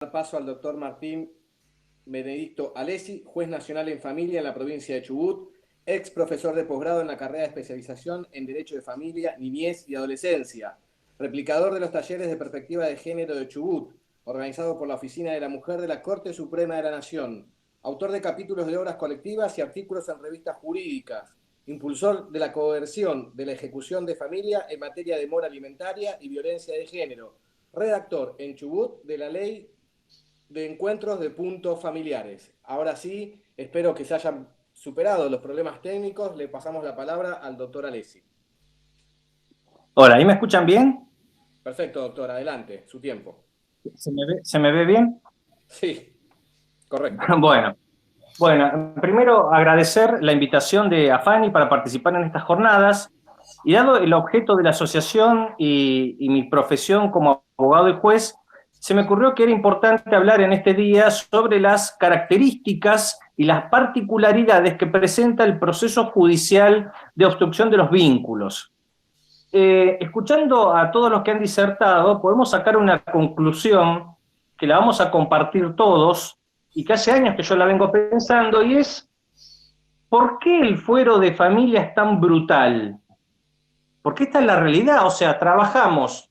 Dar paso al doctor Martín Benedicto Alessi, juez nacional en familia en la provincia de Chubut, ex profesor de posgrado en la carrera de especialización en Derecho de Familia, Niñez y Adolescencia, replicador de los talleres de perspectiva de género de Chubut, organizado por la Oficina de la Mujer de la Corte Suprema de la Nación, autor de capítulos de obras colectivas y artículos en revistas jurídicas, impulsor de la coerción de la ejecución de familia en materia de mora alimentaria y violencia de género, redactor en Chubut de la ley de encuentros de puntos familiares. Ahora sí, espero que se hayan superado los problemas técnicos. Le pasamos la palabra al doctor Alessi. Hola, ¿ahí me escuchan bien? Perfecto, doctor, adelante, su tiempo. ¿Se me ve bien? Sí, correcto. Bueno, primero agradecer la invitación de Afani para participar en estas jornadas y dado el objeto de la asociación y mi profesión como abogado y juez, se me ocurrió que era importante hablar en este día sobre las características y las particularidades que presenta el proceso judicial de obstrucción de los vínculos. Escuchando a todos los que han disertado, podemos sacar una conclusión que la vamos a compartir todos y que hace años que yo la vengo pensando, y es: ¿por qué el fuero de familia es tan brutal? Porque esta es la realidad, o sea, trabajamos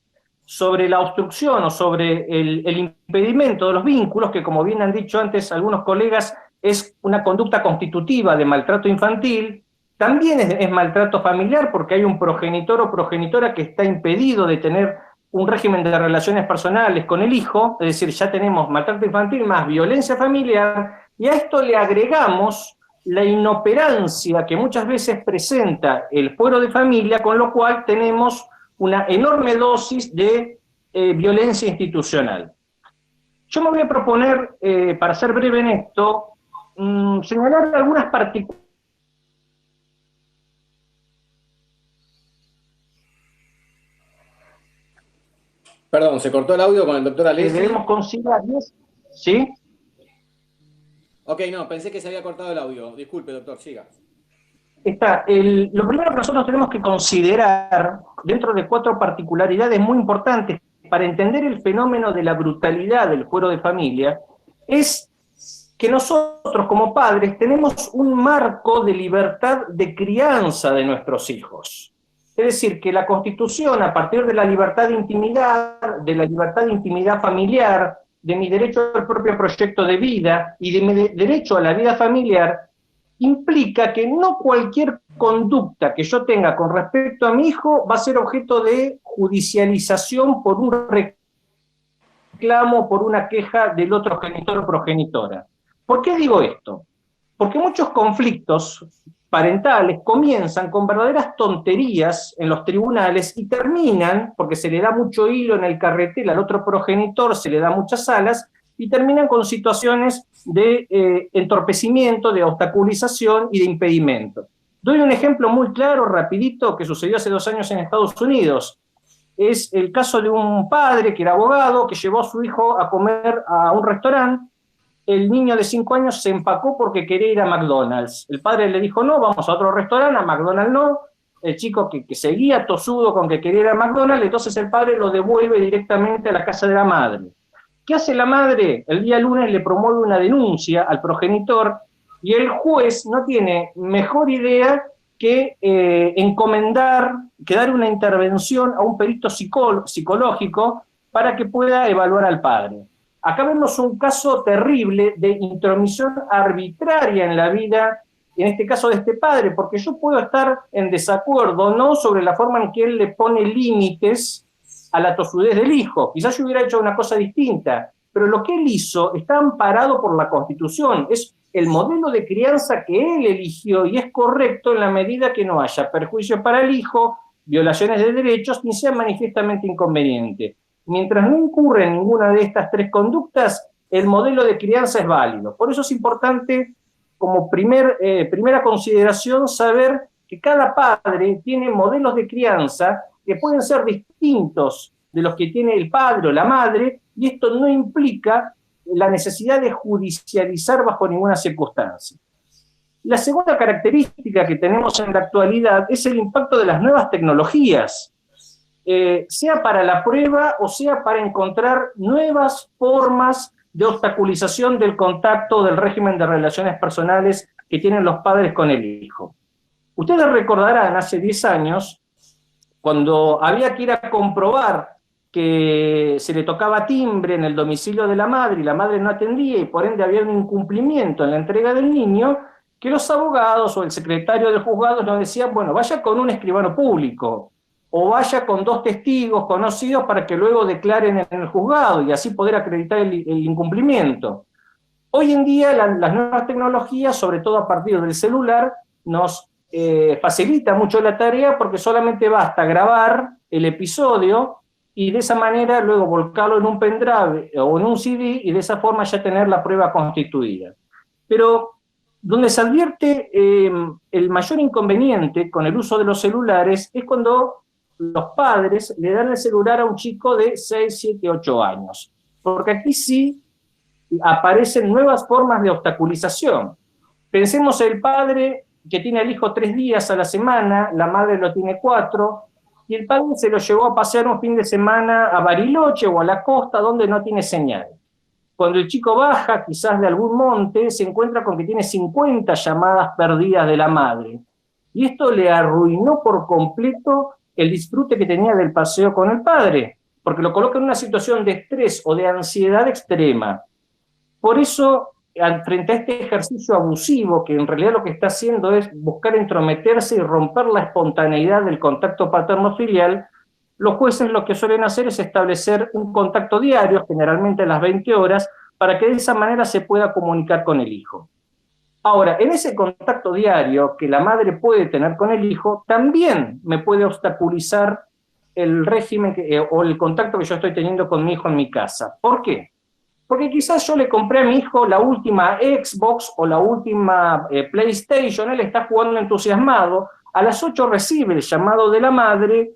sobre la obstrucción o sobre el impedimento de los vínculos, que como bien han dicho antes algunos colegas, es una conducta constitutiva de maltrato infantil. También es maltrato familiar porque hay un progenitor o progenitora que está impedido de tener un régimen de relaciones personales con el hijo, es decir, ya tenemos maltrato infantil más violencia familiar, y a esto le agregamos la inoperancia que muchas veces presenta el fuero de familia, con lo cual tenemos una enorme dosis de violencia institucional. Yo me voy a proponer, para ser breve en esto, señalar algunas particularidades. Perdón, se cortó el audio con el doctor Debemos Alessi. considerar, ¿sí? Ok, no, pensé que se había cortado el audio. Disculpe, doctor, siga. Lo primero que nosotros tenemos que considerar, dentro de 4 particularidades muy importantes para entender el fenómeno de la brutalidad del fuero de familia, es que nosotros como padres tenemos un marco de libertad de crianza de nuestros hijos. Es decir, que la Constitución, a partir de la libertad de intimidad familiar, de mi derecho al propio proyecto de vida y de mi derecho a la vida familiar, implica que no cualquier conducta que yo tenga con respecto a mi hijo va a ser objeto de judicialización por un reclamo, por una queja del otro genitor o progenitora. ¿Por qué digo esto? Porque muchos conflictos parentales comienzan con verdaderas tonterías en los tribunales y terminan, porque se le da mucho hilo en el carretel al otro progenitor, se le da muchas alas, y terminan con situaciones de entorpecimiento, de obstaculización y de impedimento. Doy un ejemplo muy claro, rapidito, que sucedió hace 2 años en Estados Unidos. Es el caso de un padre que era abogado, que llevó a su hijo a comer a un restaurante. El niño de 5 años se empacó porque quería ir a McDonald's. El padre le dijo: no, vamos a otro restaurante, a McDonald's no. El chico que seguía tosudo con que quería ir a McDonald's, entonces el padre lo devuelve directamente a la casa de la madre. ¿Qué hace la madre? El día lunes le promueve una denuncia al progenitor y el juez no tiene mejor idea que que dar una intervención a un perito psicológico para que pueda evaluar al padre. Acá vemos un caso terrible de intromisión arbitraria en la vida, en este caso de este padre, porque yo puedo estar en desacuerdo, no sobre la forma en que él le pone límites a la tosudez del hijo. Quizás yo hubiera hecho una cosa distinta, pero lo que él hizo está amparado por la Constitución. Es el modelo de crianza que él eligió y es correcto en la medida que no haya perjuicios para el hijo, violaciones de derechos, ni sea manifiestamente inconveniente. Mientras no incurre en ninguna de estas 3 conductas, el modelo de crianza es válido. Por eso es importante, como primera consideración, saber que cada padre tiene modelos de crianza que pueden ser distintos de los que tiene el padre o la madre, y esto no implica la necesidad de judicializar bajo ninguna circunstancia. La segunda característica que tenemos en la actualidad es el impacto de las nuevas tecnologías, sea para la prueba o sea para encontrar nuevas formas de obstaculización del contacto del régimen de relaciones personales que tienen los padres con el hijo. Ustedes recordarán hace 10 años, cuando había que ir a comprobar que se le tocaba timbre en el domicilio de la madre y la madre no atendía y por ende había un incumplimiento en la entrega del niño, que los abogados o el secretario del juzgado nos decían, bueno, vaya con un escribano público o vaya con 2 testigos conocidos para que luego declaren en el juzgado y así poder acreditar el incumplimiento. Hoy en día las nuevas tecnologías, sobre todo a partir del celular, nos facilita mucho la tarea porque solamente basta grabar el episodio y de esa manera luego volcarlo en un pendrive o en un CD y de esa forma ya tener la prueba constituida. Pero donde se advierte el mayor inconveniente con el uso de los celulares es cuando los padres le dan el celular a un chico de 6, 7, 8 años. Porque aquí sí aparecen nuevas formas de obstaculización. Pensemos el padre que tiene al hijo 3 días a la semana, la madre lo tiene 4, y el padre se lo llevó a pasear un fin de semana a Bariloche o a la costa donde no tiene señal. Cuando el chico baja, quizás de algún monte, se encuentra con que tiene 50 llamadas perdidas de la madre. Y esto le arruinó por completo el disfrute que tenía del paseo con el padre, porque lo coloca en una situación de estrés o de ansiedad extrema. Por eso, frente a este ejercicio abusivo, que en realidad lo que está haciendo es buscar entrometerse y romper la espontaneidad del contacto paterno-filial, los jueces lo que suelen hacer es establecer un contacto diario, generalmente a las 20 horas, para que de esa manera se pueda comunicar con el hijo. Ahora, en ese contacto diario que la madre puede tener con el hijo, también me puede obstaculizar el régimen o el contacto que yo estoy teniendo con mi hijo en mi casa. ¿Por qué? Porque quizás yo le compré a mi hijo la última Xbox o la última PlayStation, él está jugando entusiasmado, a las 8 recibe el llamado de la madre,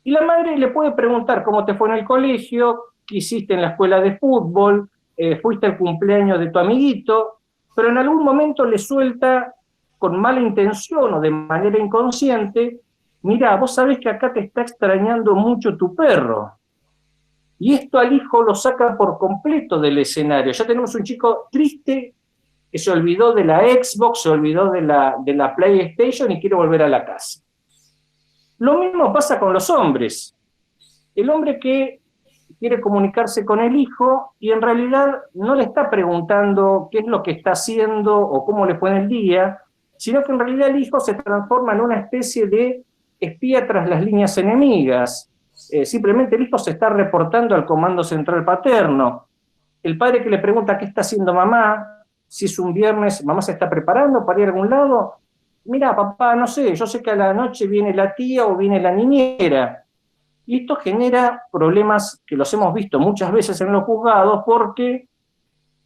y la madre le puede preguntar cómo te fue en el colegio, qué hiciste en la escuela de fútbol, fuiste al cumpleaños de tu amiguito, pero en algún momento le suelta con mala intención o de manera inconsciente, mira, vos sabés que acá te está extrañando mucho tu perro. Y esto al hijo lo saca por completo del escenario. Ya tenemos un chico triste que se olvidó de la Xbox, se olvidó de la PlayStation y quiere volver a la casa. Lo mismo pasa con los hombres. El hombre que quiere comunicarse con el hijo y en realidad no le está preguntando qué es lo que está haciendo o cómo le fue en el día, sino que en realidad el hijo se transforma en una especie de espía tras las líneas enemigas. Simplemente el hijo se está reportando al comando central paterno. El padre que le pregunta qué está haciendo mamá, si es un viernes, mamá se está preparando para ir a algún lado. Mira, papá, no sé, yo sé que a la noche viene la tía o viene la niñera. Y esto genera problemas que los hemos visto muchas veces en los juzgados porque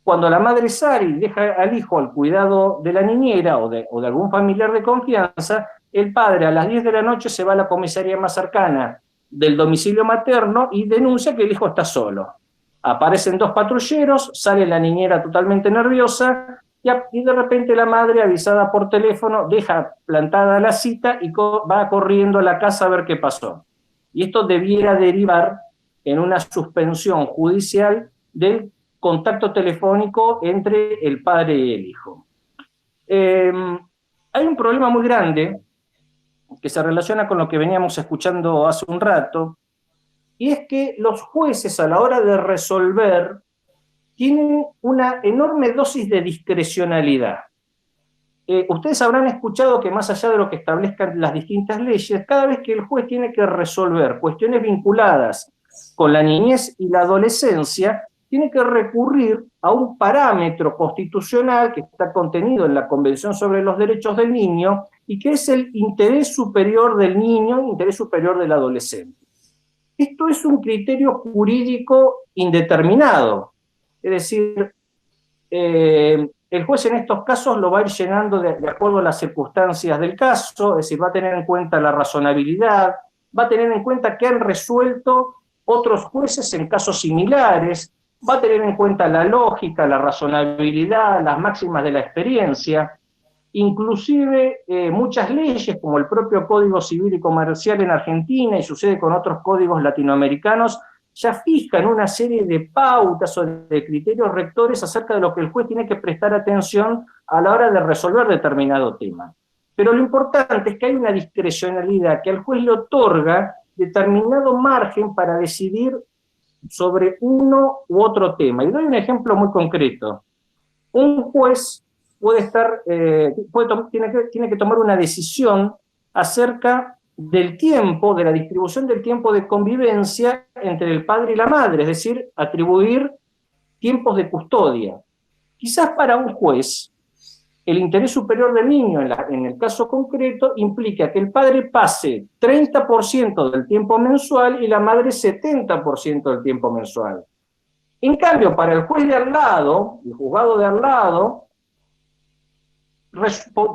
cuando la madre sale y deja al hijo al cuidado de la niñera o de algún familiar de confianza, el padre a las 10 de la noche se va a la comisaría más cercana del domicilio materno y denuncia que el hijo está solo. Aparecen 2 patrulleros, sale la niñera totalmente nerviosa y de repente la madre, avisada por teléfono, deja plantada la cita y va corriendo a la casa a ver qué pasó. Y esto debiera derivar en una suspensión judicial del contacto telefónico entre el padre y el hijo. Hay un problema muy grande que se relaciona con lo que veníamos escuchando hace un rato, y es que los jueces a la hora de resolver tienen una enorme dosis de discrecionalidad. Ustedes habrán escuchado que más allá de lo que establezcan las distintas leyes, cada vez que el juez tiene que resolver cuestiones vinculadas con la niñez y la adolescencia, tiene que recurrir a un parámetro constitucional que está contenido en la Convención sobre los Derechos del Niño y que es el interés superior del niño, el interés superior del adolescente. Esto es un criterio jurídico indeterminado, es decir, el juez en estos casos lo va a ir llenando de acuerdo a las circunstancias del caso, es decir, va a tener en cuenta la razonabilidad, va a tener en cuenta que han resuelto otros jueces en casos similares, va a tener en cuenta la lógica, la razonabilidad, las máximas de la experiencia, inclusive muchas leyes como el propio Código Civil y Comercial en Argentina y sucede con otros códigos latinoamericanos, ya fijan una serie de pautas o de criterios rectores acerca de lo que el juez tiene que prestar atención a la hora de resolver determinado tema. Pero lo importante es que hay una discrecionalidad que al juez le otorga determinado margen para decidir sobre uno u otro tema. Y doy un ejemplo muy concreto. Un juez tiene que tomar una decisión acerca del tiempo, de la distribución del tiempo de convivencia entre el padre y la madre, es decir, atribuir tiempos de custodia. Quizás para un juez, el interés superior del niño, en el caso concreto, implica que el padre pase 30% del tiempo mensual y la madre 70% del tiempo mensual. En cambio, para el juez de al lado, el juzgado de al lado,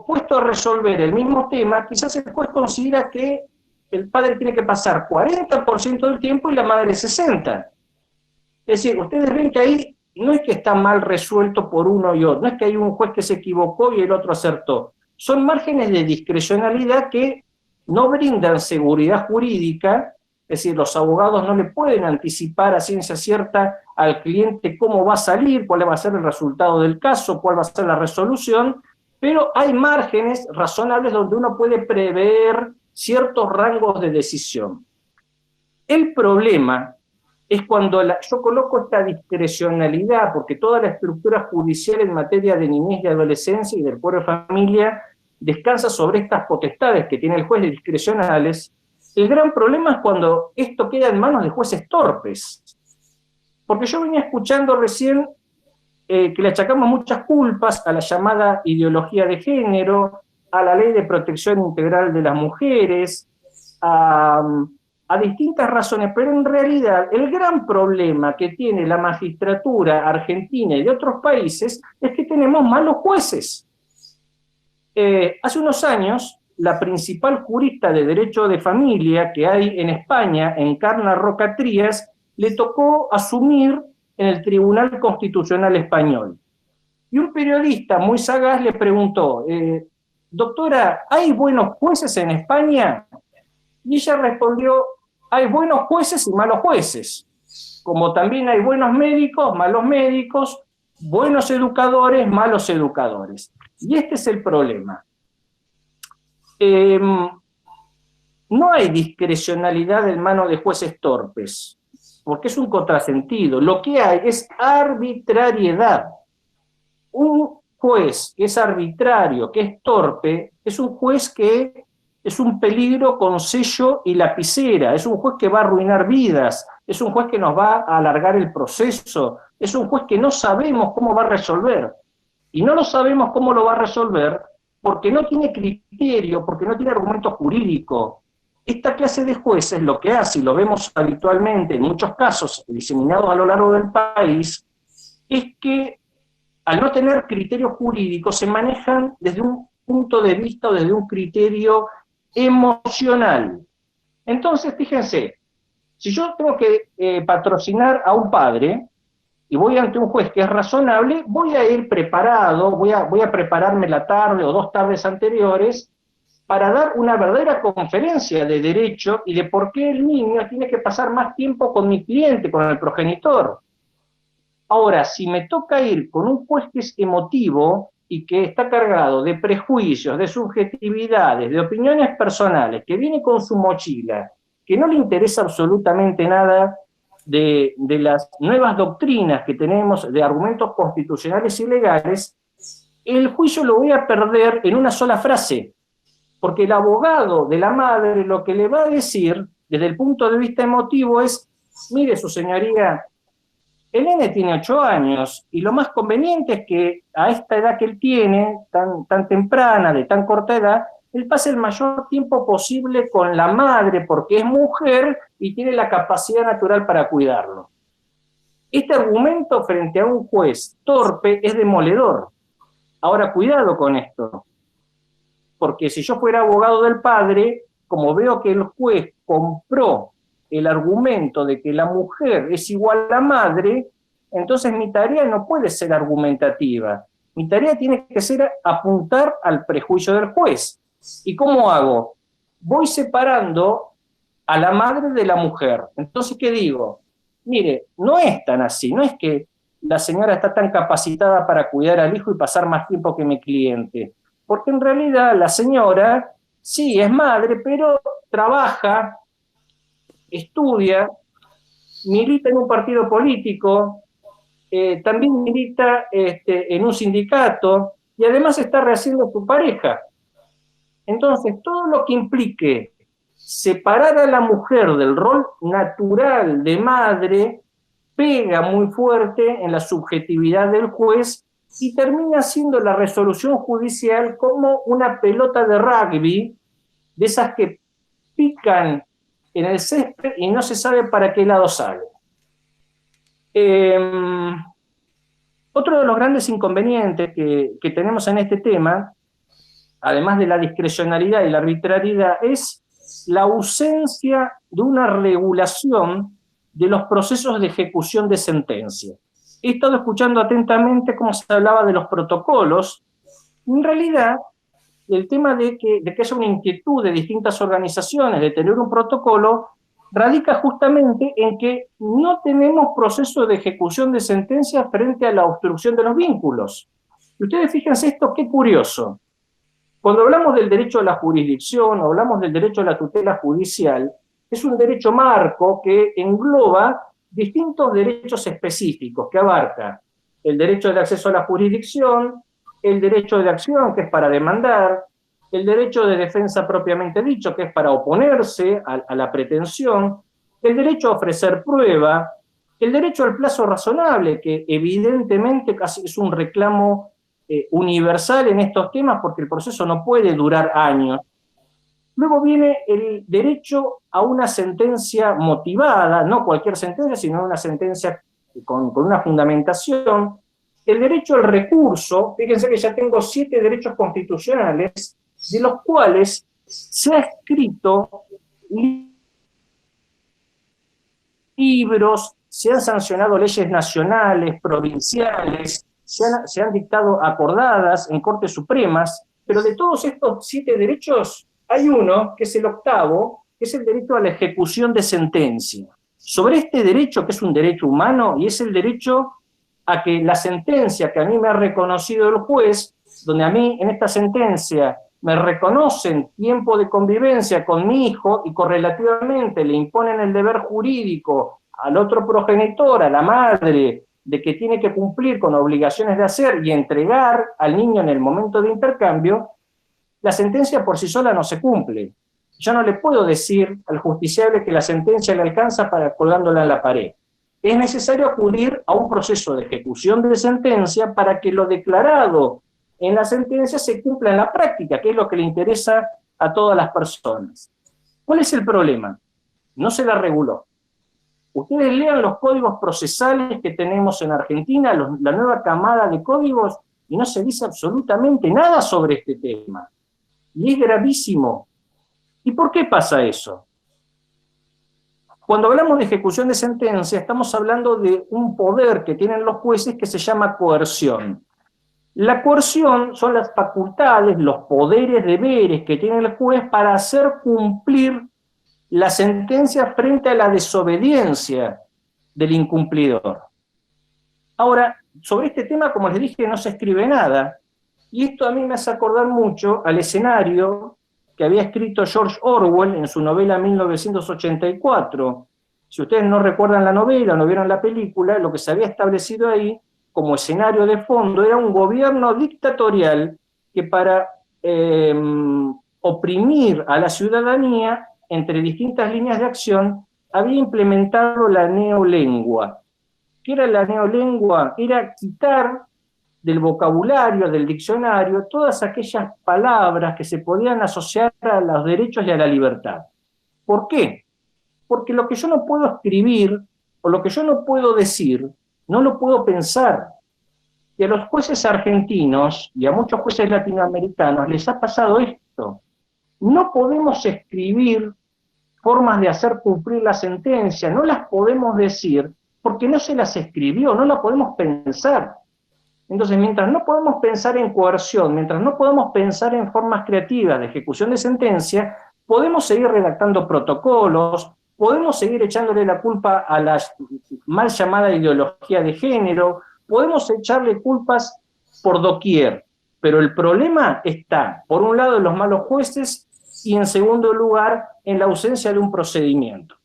puesto a resolver el mismo tema, quizás el juez considera que el padre tiene que pasar 40% del tiempo y la madre 60%. Es decir, ustedes ven que ahí no es que está mal resuelto por uno y otro, no es que hay un juez que se equivocó y el otro acertó. Son márgenes de discrecionalidad que no brindan seguridad jurídica, es decir, los abogados no le pueden anticipar a ciencia cierta al cliente cómo va a salir, cuál va a ser el resultado del caso, cuál va a ser la resolución, pero hay márgenes razonables donde uno puede prever ciertos rangos de decisión. El problema es cuando yo coloco esta discrecionalidad, porque toda la estructura judicial en materia de niñez y adolescencia y del fuero de familia descansa sobre estas potestades que tiene el juez de discrecionales. El gran problema es cuando esto queda en manos de jueces torpes. Porque yo venía escuchando recién que le achacamos muchas culpas a la llamada ideología de género, a la ley de protección integral de las mujeres, a distintas razones, pero en realidad el gran problema que tiene la magistratura argentina y de otros países es que tenemos malos jueces. Hace unos años, la principal jurista de derecho de familia que hay en España, Encarna Roca Trías, le tocó asumir en el Tribunal Constitucional Español. Y un periodista muy sagaz le preguntó, doctora, ¿hay buenos jueces en España? Y ella respondió, hay buenos jueces y malos jueces, como también hay buenos médicos, malos médicos, buenos educadores, malos educadores. Y este es el problema. No hay discrecionalidad en manos de jueces torpes, porque es un contrasentido. Lo que hay es arbitrariedad. Un juez que es arbitrario, que es torpe, es un juez que es un peligro con sello y lapicera, es un juez que va a arruinar vidas, es un juez que nos va a alargar el proceso, es un juez que no sabemos cómo va a resolver. Y no lo sabemos cómo lo va a resolver porque no tiene criterio, porque no tiene argumento jurídico. Esta clase de jueces lo que hace, y lo vemos habitualmente en muchos casos diseminados a lo largo del país, es que al no tener criterio jurídico se manejan desde un punto de vista o desde un criterio emocional. Entonces, fíjense, si yo tengo que patrocinar a un padre y voy ante un juez que es razonable, voy a ir preparado, voy a prepararme la tarde o 2 tardes anteriores para dar una verdadera conferencia de derecho y de por qué el niño tiene que pasar más tiempo con mi cliente, con el progenitor. Ahora, si me toca ir con un juez que es emotivo y que está cargado de prejuicios, de subjetividades, de opiniones personales, que viene con su mochila, que no le interesa absolutamente nada de las nuevas doctrinas que tenemos, de argumentos constitucionales y legales, el juicio lo voy a perder en una sola frase, porque el abogado de la madre lo que le va a decir, desde el punto de vista emotivo, es, mire su señoría, el nene tiene 8 años, y lo más conveniente es que a esta edad que él tiene, tan temprana, de tan corta edad, él pase el mayor tiempo posible con la madre, porque es mujer y tiene la capacidad natural para cuidarlo. Este argumento frente a un juez torpe es demoledor. Ahora, cuidado con esto, porque si yo fuera abogado del padre, como veo que el juez compró el argumento de que la mujer es igual a la madre, entonces mi tarea no puede ser argumentativa. Mi tarea tiene que ser apuntar al prejuicio del juez. ¿Y cómo hago? Voy separando a la madre de la mujer. Entonces, ¿qué digo? mire, no es tan así, no es que la señora está tan capacitada para cuidar al hijo y pasar más tiempo que mi cliente, porque en realidad la señora sí es madre, pero trabaja, estudia, milita en un partido político, también milita en un sindicato y además está rehaciendo su pareja. Entonces, todo lo que implique separar a la mujer del rol natural de madre pega muy fuerte en la subjetividad del juez y termina siendo la resolución judicial como una pelota de rugby, de esas que pican en el césped y no se sabe para qué lado sale. Otro de los grandes inconvenientes que tenemos en este tema, además de la discrecionalidad y la arbitrariedad, es la ausencia de una regulación de los procesos de ejecución de sentencia. He estado escuchando atentamente cómo se hablaba de los protocolos. En realidad, el tema de que haya una inquietud de distintas organizaciones de tener un protocolo radica justamente en que no tenemos proceso de ejecución de sentencia frente a la obstrucción de los vínculos. Y ustedes fíjense esto, qué curioso. Cuando hablamos del derecho a la jurisdicción, hablamos del derecho a la tutela judicial, es un derecho marco que engloba distintos derechos específicos, que abarca el derecho de acceso a la jurisdicción, el derecho de acción, que es para demandar, el derecho de defensa propiamente dicho, que es para oponerse a la pretensión, el derecho a ofrecer prueba, el derecho al plazo razonable, que evidentemente casi es un reclamo universal en estos temas porque el proceso no puede durar años. Luego viene el derecho a una sentencia motivada, no cualquier sentencia, sino una sentencia con una fundamentación. El derecho al recurso, fíjense que ya tengo 7 derechos constitucionales, de los cuales se ha escrito libros, se han sancionado leyes nacionales, provinciales, se han dictado acordadas en Cortes Supremas, pero de todos estos 7 derechos hay uno, que es el octavo, que es el derecho a la ejecución de sentencia. Sobre este derecho, que es un derecho humano, y es el derecho a que la sentencia que a mí me ha reconocido el juez, donde a mí en esta sentencia me reconocen tiempo de convivencia con mi hijo y correlativamente le imponen el deber jurídico al otro progenitor, a la madre, de que tiene que cumplir con obligaciones de hacer y entregar al niño en el momento de intercambio, la sentencia por sí sola no se cumple. Yo no le puedo decir al justiciable que la sentencia le alcanza para colgándola en la pared. Es necesario acudir a un proceso de ejecución de sentencia para que lo declarado en la sentencia se cumpla en la práctica, que es lo que le interesa a todas las personas. ¿Cuál es el problema? No se la reguló. Ustedes lean los códigos procesales que tenemos en Argentina, la nueva camada de códigos, y no se dice absolutamente nada sobre este tema. Y es gravísimo. ¿Y por qué pasa eso? Cuando hablamos de ejecución de sentencia, estamos hablando de un poder que tienen los jueces que se llama coerción. La coerción son las facultades, los poderes, deberes que tiene el juez para hacer cumplir la sentencia frente a la desobediencia del incumplidor. Ahora, sobre este tema, como les dije, no se escribe nada, y esto a mí me hace acordar mucho al escenario que había escrito George Orwell en su novela 1984. Si ustedes no recuerdan la novela, no vieron la película, lo que se había establecido ahí como escenario de fondo era un gobierno dictatorial que para oprimir a la ciudadanía entre distintas líneas de acción había implementado la neolengua. ¿Qué era la neolengua? Era quitar del vocabulario, del diccionario, todas aquellas palabras que se podían asociar a los derechos y a la libertad. ¿Por qué? Porque lo que yo no puedo escribir o lo que yo no puedo decir, no lo puedo pensar. Y a los jueces argentinos y a muchos jueces latinoamericanos les ha pasado esto. No podemos escribir formas de hacer cumplir la sentencia, no las podemos decir porque no se las escribió, no las podemos pensar. Entonces, mientras no podemos pensar en coerción, mientras no podemos pensar en formas creativas de ejecución de sentencia, podemos seguir redactando protocolos, podemos seguir echándole la culpa a la mal llamada ideología de género, podemos echarle culpas por doquier, pero el problema está, por un lado, en los malos jueces y en segundo lugar, en la ausencia de un procedimiento.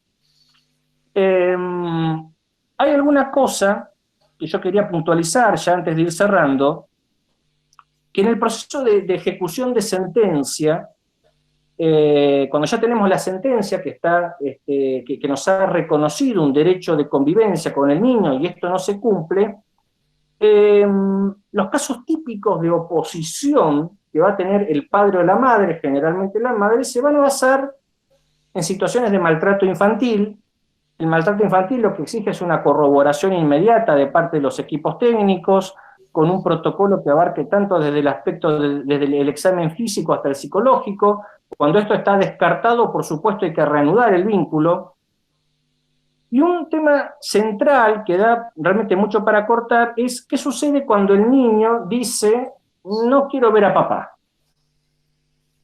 Hay alguna cosa que yo quería puntualizar ya antes de ir cerrando, que en el proceso de ejecución de sentencia, cuando ya tenemos la sentencia que nos ha reconocido un derecho de convivencia con el niño y esto no se cumple, los casos típicos de oposición que va a tener el padre o la madre, generalmente la madre, se van a basar en situaciones de maltrato infantil. El maltrato infantil lo que exige es una corroboración inmediata de parte de los equipos técnicos, con un protocolo que abarque tanto desde el aspecto desde el examen físico hasta el psicológico. Cuando esto está descartado, por supuesto, hay que reanudar el vínculo. Y un tema central que da realmente mucho para cortar es qué sucede cuando el niño dice, no quiero ver a papá.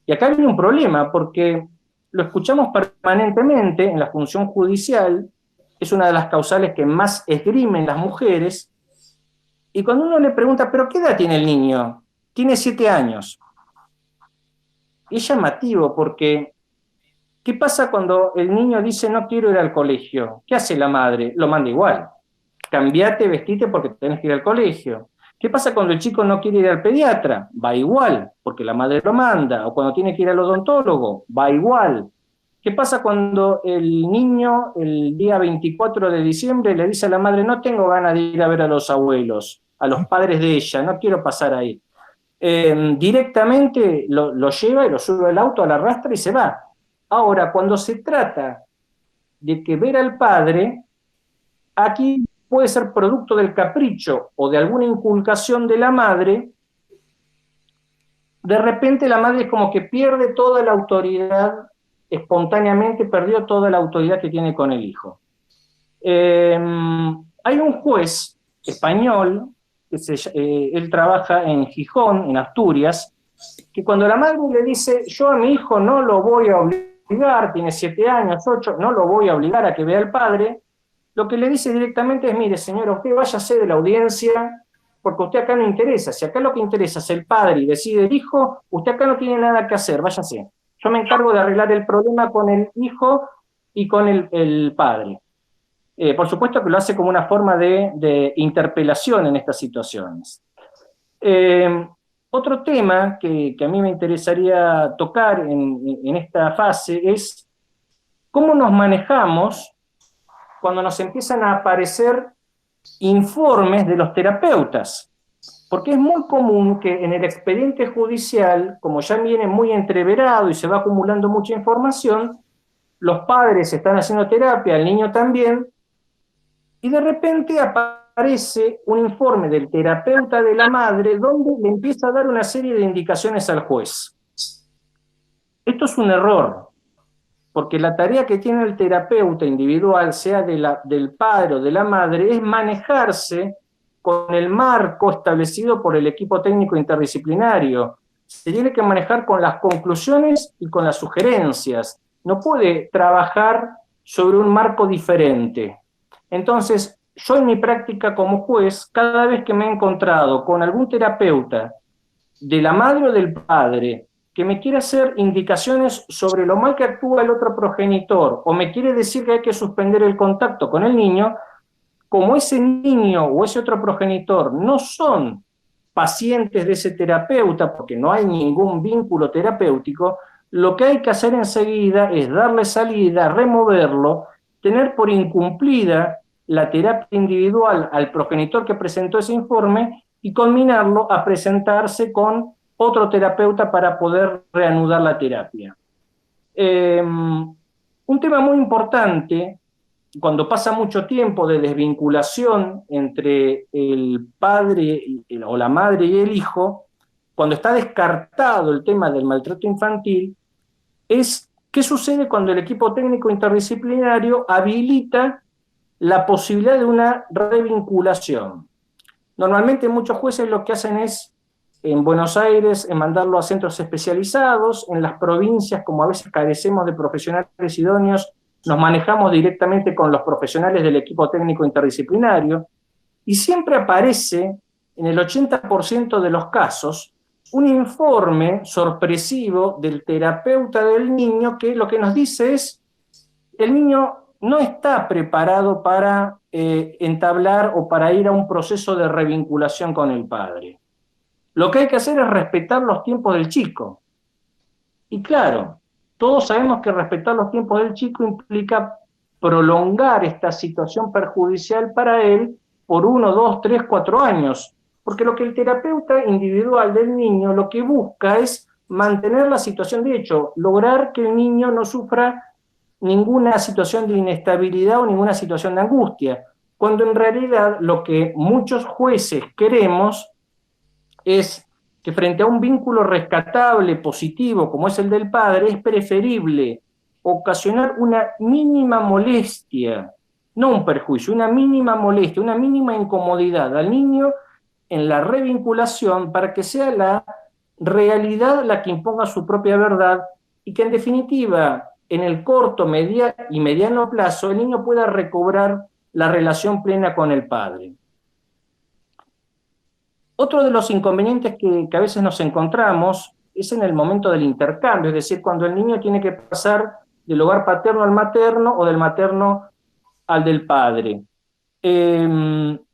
Y acá viene un problema, porque lo escuchamos permanentemente en la función judicial, es una de las causales que más esgrimen las mujeres, y cuando uno le pregunta, ¿pero qué edad tiene el niño? Tiene 7 años. Y es llamativo porque, ¿qué pasa cuando el niño dice no quiero ir al colegio? ¿Qué hace la madre? Lo manda igual. Cambiate, vestite porque tenés que ir al colegio. ¿Qué pasa cuando el chico no quiere ir al pediatra? Va igual, porque la madre lo manda. O cuando tiene que ir al odontólogo, va igual. ¿Qué pasa cuando el niño el día 24 de diciembre le dice a la madre no tengo ganas de ir a ver a los abuelos, a los padres de ella, no quiero pasar ahí? Directamente lo lleva y lo sube al auto, a la arrastra y se va. Ahora, cuando se trata de que ver al padre, aquí puede ser producto del capricho o de alguna inculcación de la madre, de repente la madre es como que pierde toda la autoridad, espontáneamente perdió toda la autoridad que tiene con el hijo. Hay un juez español, él trabaja en Gijón, en Asturias, que cuando la madre le dice, yo a mi hijo no lo voy a obligar, tiene 7 años, 8, no lo voy a obligar a que vea al padre, lo que le dice directamente es, mire señora, usted váyase de la audiencia, porque usted acá no interesa. Si acá lo que interesa es el padre y decide el hijo, usted acá no tiene nada que hacer, váyase. Yo me encargo de arreglar el problema con el hijo y con el padre. Por supuesto que lo hace como una forma de interpelación en estas situaciones. Otro tema que a mí me interesaría tocar en esta fase es cómo nos manejamos cuando nos empiezan a aparecer informes de los terapeutas, porque es muy común que en el expediente judicial, como ya viene muy entreverado y se va acumulando mucha información, los padres están haciendo terapia, el niño también, y de repente aparece un informe del terapeuta de la madre donde le empieza a dar una serie de indicaciones al juez. Esto es un error, porque la tarea que tiene el terapeuta individual, sea del padre o de la madre, es manejarse con el marco establecido por el equipo técnico interdisciplinario. Se tiene que manejar con las conclusiones y con las sugerencias. No puede trabajar sobre un marco diferente. Entonces, yo en mi práctica como juez, cada vez que me he encontrado con algún terapeuta de la madre o del padre que me quiere hacer indicaciones sobre lo mal que actúa el otro progenitor, o me quiere decir que hay que suspender el contacto con el niño, como ese niño o ese otro progenitor no son pacientes de ese terapeuta, porque no hay ningún vínculo terapéutico, lo que hay que hacer enseguida es darle salida, removerlo, tener por incumplida la terapia individual al progenitor que presentó ese informe y culminarlo a presentarse con otro terapeuta para poder reanudar la terapia. Un tema muy importante, cuando pasa mucho tiempo de desvinculación entre el padre o la madre y el hijo, cuando está descartado el tema del maltrato infantil, es qué sucede cuando el equipo técnico interdisciplinario habilita la posibilidad de una revinculación. Normalmente muchos jueces lo que hacen es en Buenos Aires, en mandarlo a centros especializados, en las provincias, como a veces carecemos de profesionales idóneos, nos manejamos directamente con los profesionales del equipo técnico interdisciplinario y siempre aparece en el 80% de los casos un informe sorpresivo del terapeuta del niño que lo que nos dice es: el niño no está preparado para entablar o para ir a un proceso de revinculación con el padre. Lo que hay que hacer es respetar los tiempos del chico. Y claro, todos sabemos que respetar los tiempos del chico implica prolongar esta situación perjudicial para él por 1, 2, 3, 4 años. Porque lo que el terapeuta individual del niño lo que busca es mantener la situación de hecho, lograr que el niño no sufra ninguna situación de inestabilidad o ninguna situación de angustia, cuando en realidad lo que muchos jueces queremos es que frente a un vínculo rescatable, positivo, como es el del padre, es preferible ocasionar una mínima molestia, no un perjuicio, una mínima molestia, una mínima incomodidad al niño en la revinculación para que sea la realidad la que imponga su propia verdad y que en definitiva en el corto, y mediano plazo el niño pueda recobrar la relación plena con el padre. Otro de los inconvenientes que a veces nos encontramos es en el momento del intercambio, es decir, cuando el niño tiene que pasar del hogar paterno al materno o del materno al del padre.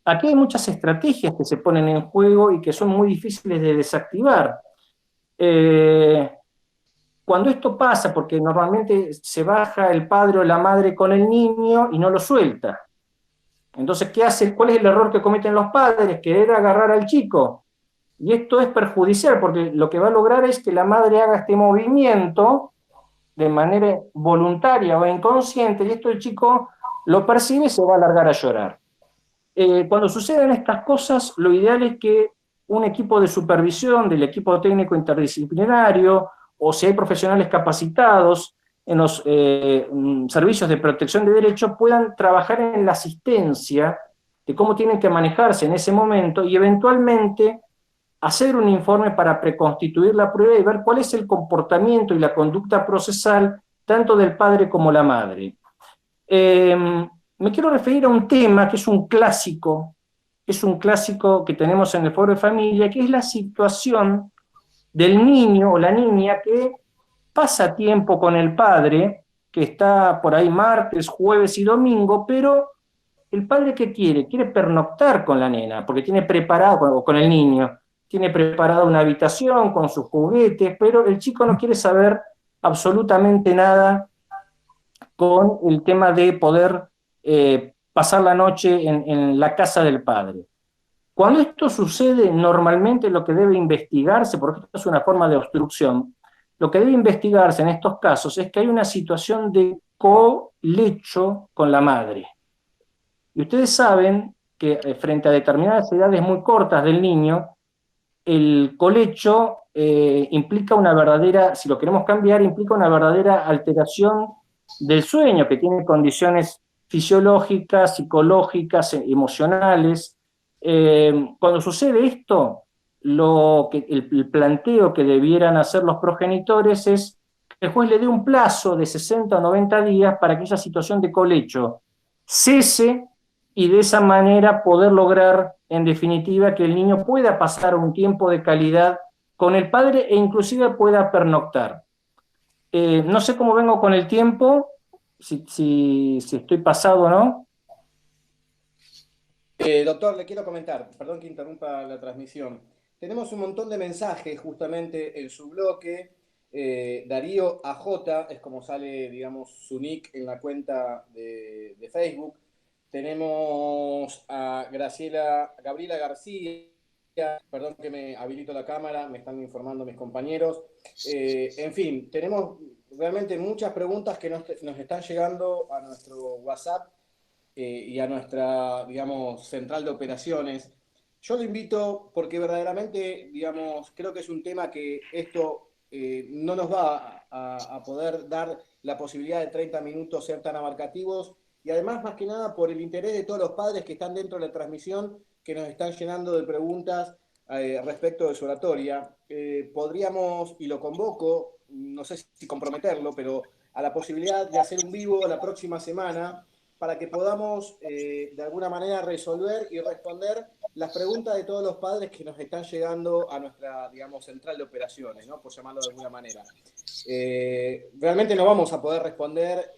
Aquí hay muchas estrategias que se ponen en juego y que son muy difíciles de desactivar. Cuando esto pasa, porque normalmente se baja el padre o la madre con el niño y no lo suelta. Entonces, ¿qué hace? ¿Cuál es el error que cometen los padres? Querer agarrar al chico. Y esto es perjudicial porque lo que va a lograr es que la madre haga este movimiento de manera voluntaria o inconsciente y esto el chico lo percibe y se va a largar a llorar. Cuando suceden estas cosas, lo ideal es que un equipo de supervisión del equipo técnico interdisciplinario o si hay profesionales capacitados en los servicios de protección de derechos puedan trabajar en la asistencia de cómo tienen que manejarse en ese momento y eventualmente hacer un informe para preconstituir la prueba y ver cuál es el comportamiento y la conducta procesal tanto del padre como la madre. Me quiero referir a un tema que es un clásico que tenemos en el Foro de Familia, que es la situación del niño o la niña que pasa tiempo con el padre, que está por ahí martes, jueves y domingo, pero el padre ¿qué quiere? Quiere pernoctar con la nena, porque tiene preparado, o con el niño, tiene preparada una habitación con sus juguetes, pero el chico no quiere saber absolutamente nada con el tema de poder pasar la noche en la casa del padre. Cuando esto sucede, normalmente lo que debe investigarse, porque esto es una forma de obstrucción, lo que debe investigarse en estos casos es que hay una situación de colecho con la madre. Y ustedes saben que frente a determinadas edades muy cortas del niño, el colecho implica una verdadera, si lo queremos cambiar, implica una verdadera alteración del sueño, que tiene condiciones fisiológicas, psicológicas, emocionales. Cuando sucede esto, el planteo que debieran hacer los progenitores es que el juez le dé un plazo de 60 o 90 días para que esa situación de colecho cese y de esa manera poder lograr, en definitiva, que el niño pueda pasar un tiempo de calidad con el padre e inclusive pueda pernoctar. No sé cómo vengo con el tiempo, si estoy pasado o no. Doctor, le quiero comentar, perdón que interrumpa la transmisión. Tenemos un montón de mensajes justamente en su bloque. Darío AJ es como sale, digamos, su nick en la cuenta de Facebook. Tenemos a Gabriela García, perdón que me habilito la cámara, me están informando mis compañeros. En fin, tenemos realmente muchas preguntas que nos están llegando a nuestro WhatsApp y a nuestra, digamos, central de operaciones. Yo lo invito porque verdaderamente, digamos, creo que es un tema que esto no nos va a poder dar la posibilidad de 30 minutos ser tan abarcativos y además, más que nada, por el interés de todos los padres que están dentro de la transmisión, que nos están llenando de preguntas respecto de su oratoria. Podríamos, y lo convoco, no sé si comprometerlo, pero a la posibilidad de hacer un vivo la próxima semana para que podamos de alguna manera resolver y responder las preguntas de todos los padres que nos están llegando a nuestra, digamos, central de operaciones, ¿no? Por llamarlo de alguna manera. Realmente no vamos a poder responder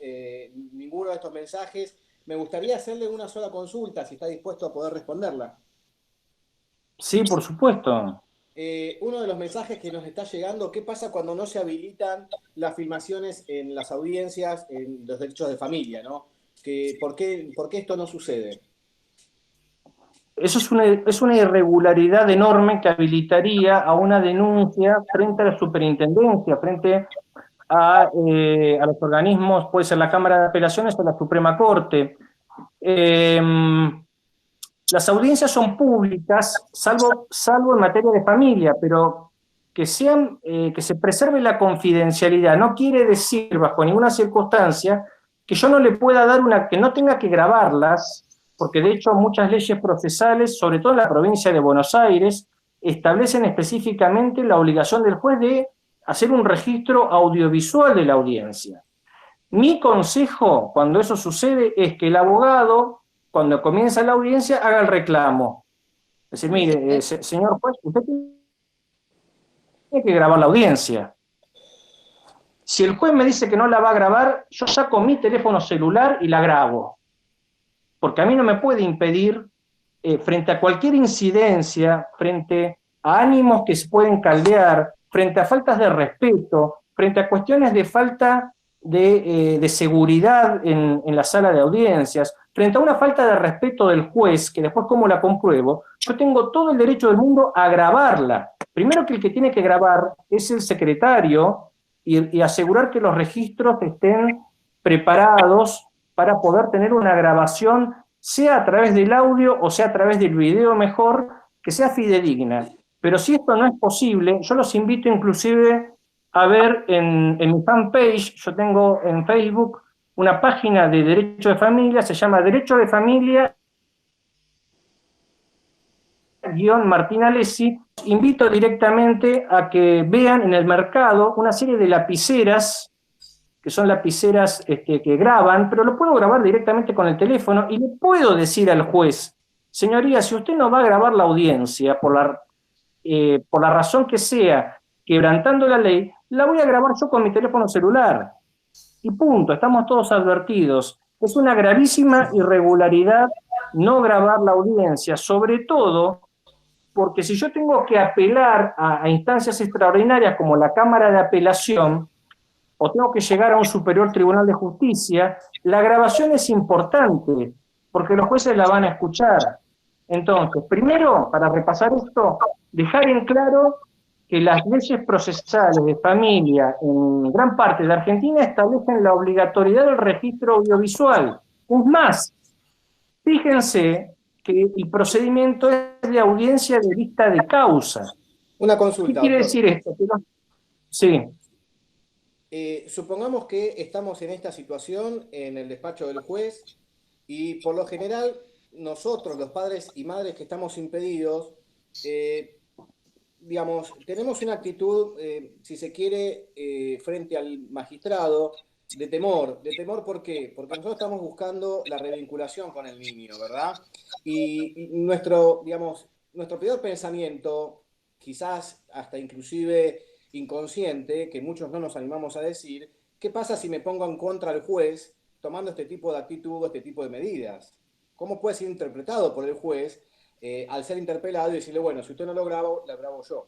ninguno de estos mensajes. Me gustaría hacerle una sola consulta, si está dispuesto a poder responderla. Sí, por supuesto. Uno de los mensajes que nos está llegando, ¿qué pasa cuando no se habilitan las filmaciones en las audiencias, en los derechos de familia, ¿no? ¿Por qué esto no sucede? Eso es una irregularidad enorme que habilitaría a una denuncia frente a la superintendencia, frente a los organismos, puede ser la Cámara de Apelaciones o la Suprema Corte. Las audiencias son públicas, salvo en materia de familia, pero que se preserve la confidencialidad no quiere decir, bajo ninguna circunstancia, que yo no le pueda dar que no tenga que grabarlas, porque de hecho muchas leyes procesales, sobre todo en la provincia de Buenos Aires, establecen específicamente la obligación del juez de hacer un registro audiovisual de la audiencia. Mi consejo, cuando eso sucede, es que el abogado, cuando comienza la audiencia, haga el reclamo. Es decir, mire, señor juez, usted tiene que grabar la audiencia. Si el juez me dice que no la va a grabar, yo saco mi teléfono celular y la grabo. Porque a mí no me puede impedir, frente a cualquier incidencia, frente a ánimos que se pueden caldear, frente a faltas de respeto, frente a cuestiones de falta de seguridad en la sala de audiencias, frente a una falta de respeto del juez, que después cómo la compruebo, yo tengo todo el derecho del mundo a grabarla. Primero que el que tiene que grabar es el secretario y asegurar que los registros estén preparados para poder tener una grabación, sea a través del audio o sea a través del video mejor, que sea fidedigna. Pero si esto no es posible, yo los invito inclusive a ver en mi fanpage, yo tengo en Facebook una página de Derecho de Familia, se llama Derecho de Familia Martín Alessi. Invito directamente a que vean en el mercado una serie de lapiceras, que son lapiceras que graban, pero lo puedo grabar directamente con el teléfono y le puedo decir al juez, señoría, si usted no va a grabar la audiencia por la razón que sea, quebrantando la ley, la voy a grabar yo con mi teléfono celular. Y punto, estamos todos advertidos. Es una gravísima irregularidad no grabar la audiencia, sobre todo porque si yo tengo que apelar a instancias extraordinarias como la Cámara de Apelación, o tengo que llegar a un superior tribunal de justicia, la grabación es importante, porque los jueces la van a escuchar. Entonces, primero, para repasar esto, dejar en claro que las leyes procesales de familia en gran parte de Argentina establecen la obligatoriedad del registro audiovisual. Es más, fíjense que el procedimiento es de audiencia de vista de causa. Una consulta. ¿Qué quiere decir esto? Sí. Supongamos que estamos en esta situación en el despacho del juez y por lo general nosotros, los padres y madres que estamos impedidos, digamos, tenemos una actitud, si se quiere, frente al magistrado de temor. ¿De temor por qué? Porque nosotros estamos buscando la revinculación con el niño, ¿verdad? Y nuestro peor pensamiento, quizás hasta inclusive inconsciente, que muchos no nos animamos a decir, ¿qué pasa si me pongo en contra del juez tomando este tipo de actitud, este tipo de medidas? ¿Cómo puede ser interpretado por el juez al ser interpelado y decirle, bueno, si usted no lo graba, la grabo yo?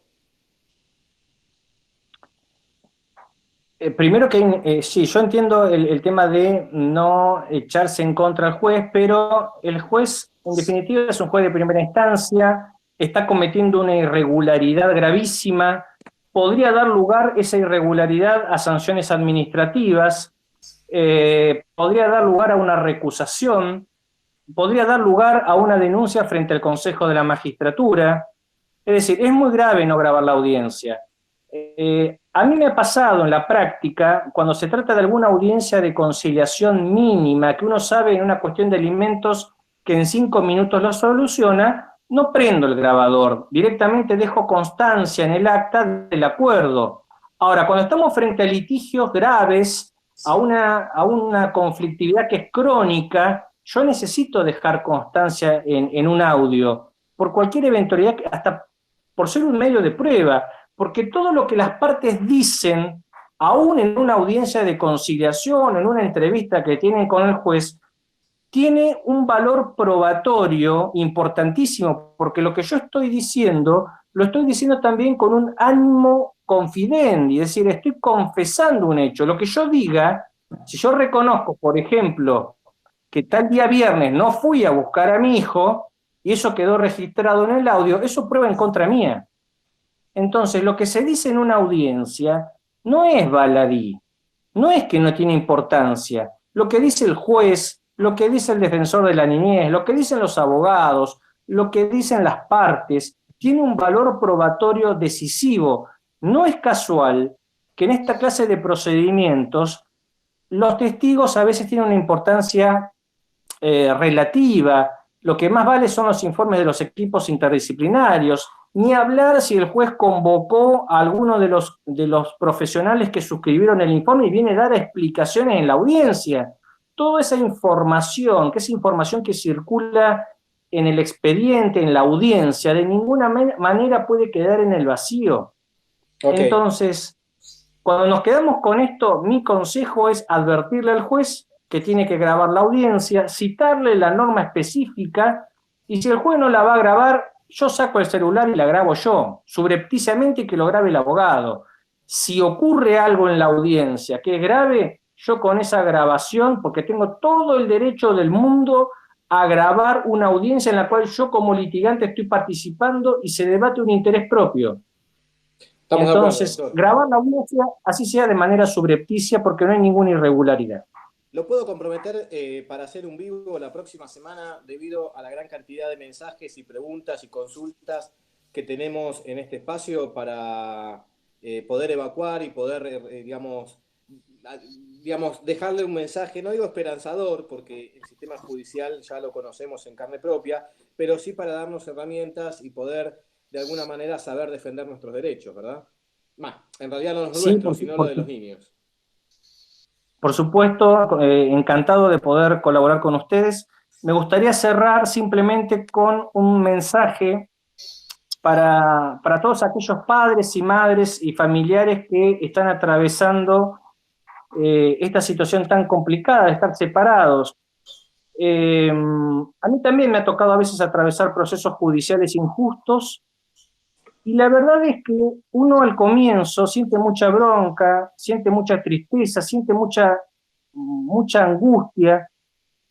Primero que sí, yo entiendo el tema de no echarse en contra del juez, pero el juez, en definitiva, es un juez de primera instancia, está cometiendo una irregularidad gravísima, podría dar lugar esa irregularidad a sanciones administrativas, podría dar lugar a una recusación, podría dar lugar a una denuncia frente al Consejo de la Magistratura. Es decir, es muy grave no grabar la audiencia. A mí me ha pasado en la práctica, cuando se trata de alguna audiencia de conciliación mínima, que uno sabe en una cuestión de alimentos que en 5 minutos lo soluciona, no prendo el grabador, directamente dejo constancia en el acta del acuerdo. Ahora, cuando estamos frente a litigios graves, a una conflictividad que es crónica, yo necesito dejar constancia en un audio, por cualquier eventualidad, hasta por ser un medio de prueba, porque todo lo que las partes dicen, aún en una audiencia de conciliación, en una entrevista que tienen con el juez, tiene un valor probatorio importantísimo, porque lo que yo estoy diciendo, lo estoy diciendo también con un ánimo confidendi, es decir, estoy confesando un hecho. Lo que yo diga, si yo reconozco, por ejemplo, que tal día viernes no fui a buscar a mi hijo, y eso quedó registrado en el audio, eso prueba en contra mía. Entonces, lo que se dice en una audiencia no es baladí, no es que no tiene importancia. Lo que dice el juez, lo que dice el defensor de la niñez, lo que dicen los abogados, lo que dicen las partes, tiene un valor probatorio decisivo. No es casual que en esta clase de procedimientos los testigos a veces tienen una importancia relativa. Lo que más vale son los informes de los equipos interdisciplinarios, ni hablar si el juez convocó a alguno de los profesionales que suscribieron el informe y viene a dar explicaciones en la audiencia. Toda esa información, que es información que circula en el expediente, en la audiencia, de ninguna manera puede quedar en el vacío. Ok. Entonces, cuando nos quedamos con esto, mi consejo es advertirle al juez que tiene que grabar la audiencia, citarle la norma específica, y si el juez no la va a grabar, yo saco el celular y la grabo yo, subrepticiamente, y que lo grabe el abogado. Si ocurre algo en la audiencia que es grave, yo con esa grabación, porque tengo todo el derecho del mundo a grabar una audiencia en la cual yo como litigante estoy participando y se debate un interés propio. Estamos de acuerdo, Entonces, doctor. grabar la audiencia, así sea de manera subrepticia, porque no hay ninguna irregularidad. Lo puedo comprometer para hacer un vivo la próxima semana debido a la gran cantidad de mensajes y preguntas y consultas que tenemos en este espacio para poder evacuar y poder, digamos, dejarle un mensaje, no digo esperanzador, porque el sistema judicial ya lo conocemos en carne propia, pero sí para darnos herramientas y poder de alguna manera saber defender nuestros derechos, ¿verdad? Más, en realidad no los Sí, nuestros, sino los de los niños. por supuesto, encantado de poder colaborar con ustedes. Me gustaría cerrar simplemente con un mensaje para todos aquellos padres y madres y familiares que están atravesando esta situación tan complicada de estar separados. A mí también me ha tocado a veces atravesar procesos judiciales injustos, y la verdad es que uno al comienzo siente mucha bronca, siente mucha tristeza, siente mucha angustia,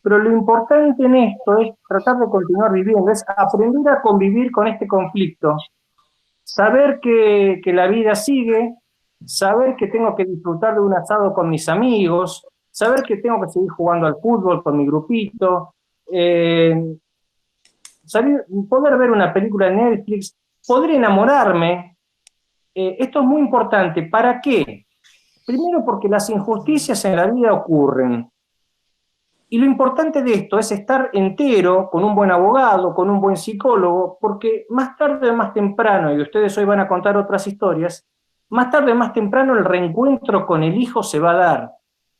pero lo importante en esto es tratar de continuar viviendo, es aprender a convivir con este conflicto, saber que la vida sigue, saber que tengo que disfrutar de un asado con mis amigos, saber que tengo que seguir jugando al fútbol con mi grupito, eh, poder ver una película en Netflix, poder enamorarme. Esto es muy importante. ¿Para qué? Primero porque las injusticias en la vida ocurren. Y lo importante de esto es estar entero, con un buen abogado, con un buen psicólogo, porque más tarde o más temprano, y ustedes hoy van a contar otras historias, más tarde o más temprano el reencuentro con el hijo se va a dar.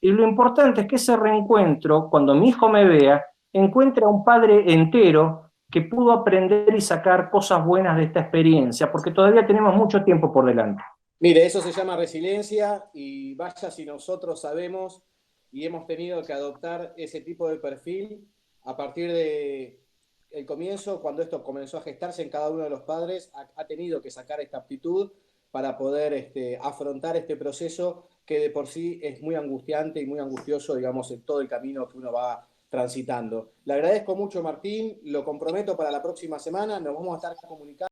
Y lo importante es que ese reencuentro, cuando mi hijo me vea, encuentre a un padre entero que pudo aprender y sacar cosas buenas de esta experiencia, porque todavía tenemos mucho tiempo por delante. Mire, eso se llama resiliencia y vaya si nosotros sabemos y hemos tenido que adoptar ese tipo de perfil a partir de el comienzo, cuando esto comenzó a gestarse en cada uno de los padres, ha tenido que sacar esta aptitud para poder afrontar este proceso que de por sí es muy angustiante y muy angustioso, digamos, en todo el camino que uno va transitando. Le agradezco mucho, Martín, lo comprometo para la próxima semana, nos vamos a estar comunicando.